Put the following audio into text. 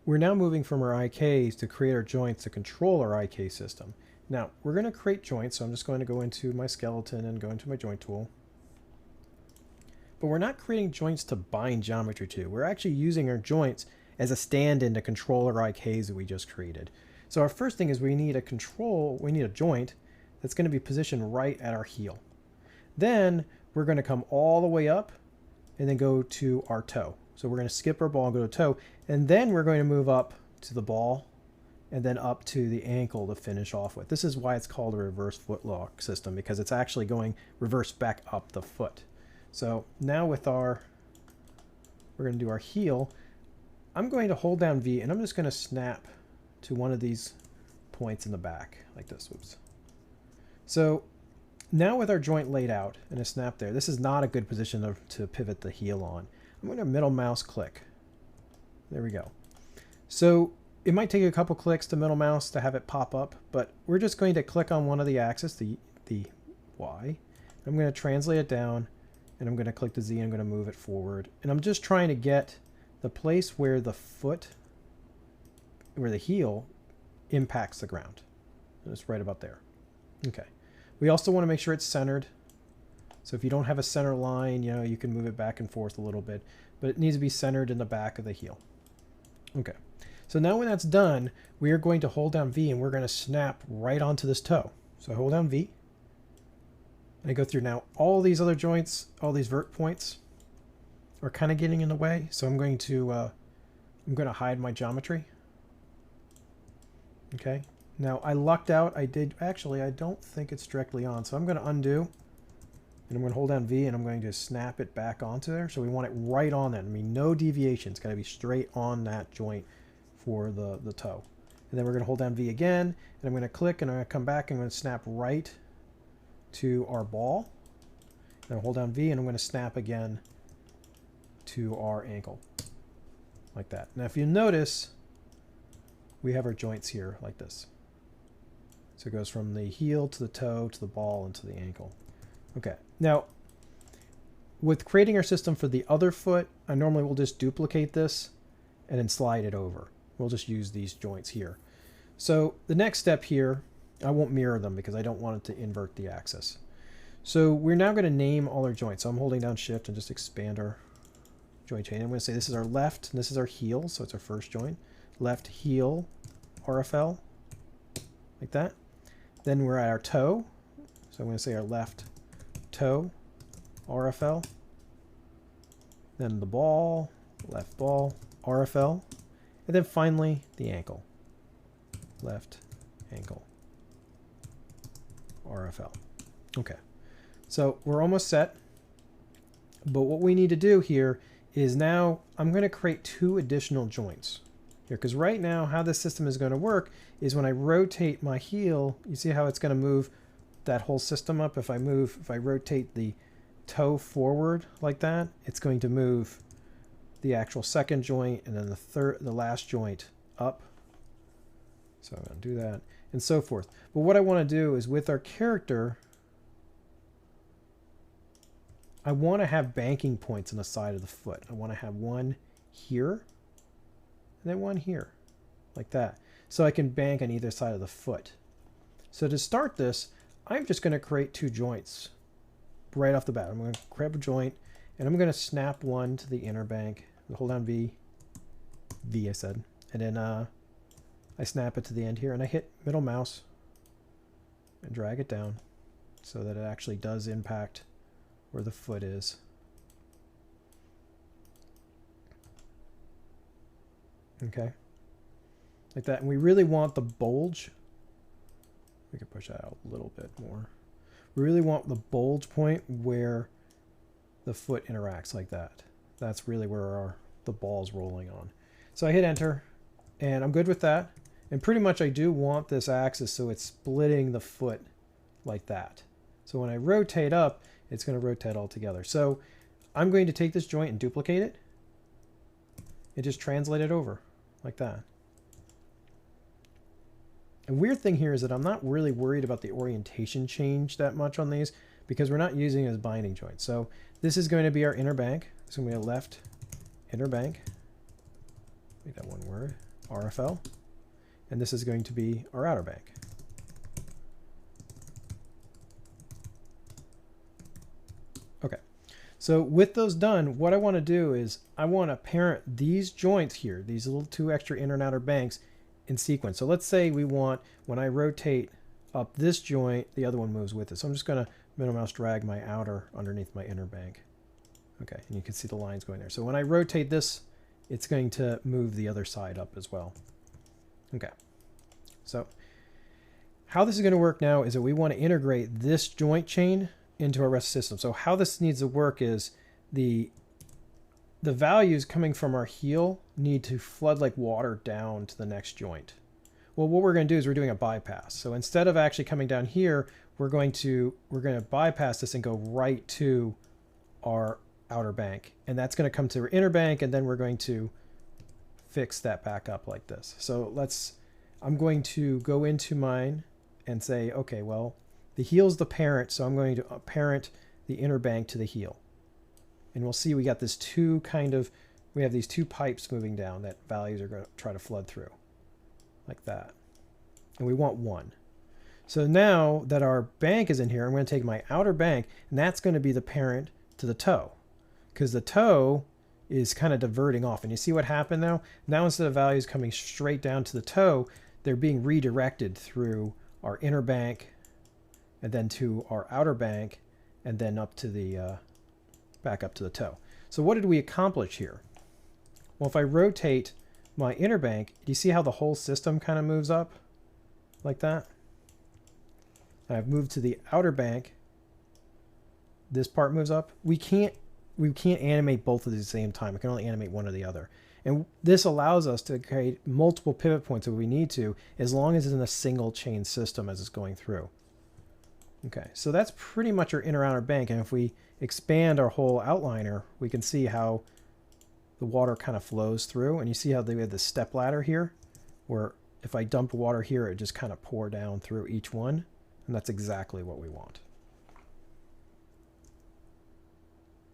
We're now moving from our IKs to create our joints to control our IK system. Now, we're going to create joints, so I'm just going to go into my skeleton and go into my joint tool. But we're not creating joints to bind geometry to. We're actually using our joints as a stand-in to control our IKs that we just created. So our first thing is we need a joint that's going to be positioned right at our heel. Then we're going to come all the way up and then go to our toe. So we're going to skip our ball and go to toe, and then we're going to move up to the ball and then up to the ankle to finish off with. This is why it's called a reverse footlock system, because it's actually going reverse back up the foot. So now with we're going to do our heel. I'm going to hold down V and I'm just going to snap to one of these points in the back like this. Whoops. So now with our joint laid out and a snap there, this is not a good position to pivot the heel on. I'm going to middle mouse click. There we go. So it might take a couple clicks to middle mouse to have it pop up, but we're just going to click on one of the axes, the Y. I'm going to translate it down, and I'm going to click the Z and I'm going to move it forward. And I'm just trying to get the place where the heel impacts the ground. And it's right about there. Okay. We also want to make sure it's centered. So if you don't have a center line, you can move it back and forth a little bit, but it needs to be centered in the back of the heel. Okay. So now when that's done, we are going to hold down V and we're going to snap right onto this toe. So I hold down V. And I go through now. All these other joints, all these vert points are kind of getting in the way. So I'm going to hide my geometry. Okay. Now I lucked out. I don't think it's directly on. So I'm going to undo. And I'm going to hold down V and I'm going to snap it back onto there. So we want it right on that. I mean, no deviation. It's got to be straight on that joint for the toe. And then we're going to hold down V again. And I'm going to click and I'm going to come back and I'm going to snap right to our ball. And I'll hold down V and I'm going to snap again to our ankle. Like that. Now if you notice, we have our joints here like this. So it goes from the heel to the toe to the ball and to the ankle. Okay, now with creating our system for the other foot, I normally will just duplicate this and then slide it over. We'll just use these joints here. So the next step here, I won't mirror them because I don't want it to invert the axis. So we're now going to name all our joints. So I'm holding down shift and just expand our joint chain. I'm going to say this is our left and this is our heel. So it's our first joint. Left heel RFL, like that. Then we're at our toe. So I'm going to say our left toe RFL, then the ball, left ball RFL, and then finally the ankle, left ankle RFL. Okay, so we're almost set, but what we need to do here is now I'm going to create two additional joints here, because right now how this system is going to work is when I rotate my heel, you see how it's going to move that whole system up. If I rotate the toe forward like that, it's going to move the actual second joint and then the last joint up. So I'm going to do that and so forth. But what I want to do is with our character, I want to have banking points on the side of the foot. I want to have one here and then one here like that. So I can bank on either side of the foot. So to start this, I'm just going to create two joints right off the bat. I'm going to grab a joint and I'm going to snap one to the inner bank. Hold down V I said, and then I snap it to the end here and I hit middle mouse and drag it down so that it actually does impact where the foot is. Okay, like that. And we really want the bulge. We can push that out a little bit more. We really want the bulge point where the foot interacts like that. That's really where the ball's rolling on. So I hit enter and I'm good with that. And pretty much I do want this axis so it's splitting the foot like that. So when I rotate up, it's going to rotate all together. So I'm going to take this joint and duplicate it and just translate it over like that. A weird thing here is that I'm not really worried about the orientation change that much on these because we're not using it as binding joints. So this is going to be our inner bank. It's going to be a left inner bank. Make that one word. RFL, and this is going to be our outer bank. Okay, so with those done, what I want to do is I want to parent these joints here, these little 2 extra inner and outer banks in sequence. So let's say we want, when I rotate up this joint, the other one moves with it. So I'm just going to middle mouse drag my outer underneath my inner bank. Okay, and you can see the lines going there. So when I rotate this, it's going to move the other side up as well. Okay, so how this is going to work now is that we want to integrate this joint chain into our rest system. So how this needs to work is the values coming from our heel need to flood like water down to the next joint. Well, what we're going to do is we're doing a bypass. So instead of actually coming down here, we're going to bypass this and go right to our outer bank, and that's going to come to our inner bank, and then we're going to fix that back up like this. So I'm going to go into mine and say, okay, well, the heel's the parent, so I'm going to parent the inner bank to the heel. And we'll see we got this we have these 2 pipes moving down that values are going to try to flood through like that. And we want 1. So now that our bank is in here, I'm going to take my outer bank, and that's going to be the parent to the toe, because the toe is kind of diverting off. And you see what happened now? Now instead of values coming straight down to the toe, they're being redirected through our inner bank and then to our outer bank and then up to the back up to the toe. So what did we accomplish here? Well, if I rotate my inner bank, do you see how the whole system kind of moves up like that? And I've moved to the outer bank. This part moves up. We can't animate both at the same time. We can only animate one or the other. And this allows us to create multiple pivot points if we need to, as long as it's in a single chain system as it's going through. Okay, so that's pretty much our inner outer bank. And if we expand our whole outliner, we can see how the water kind of flows through. And you see how we have the step ladder here, where if I dump water here, it just kind of pour down through each one. And that's exactly what we want.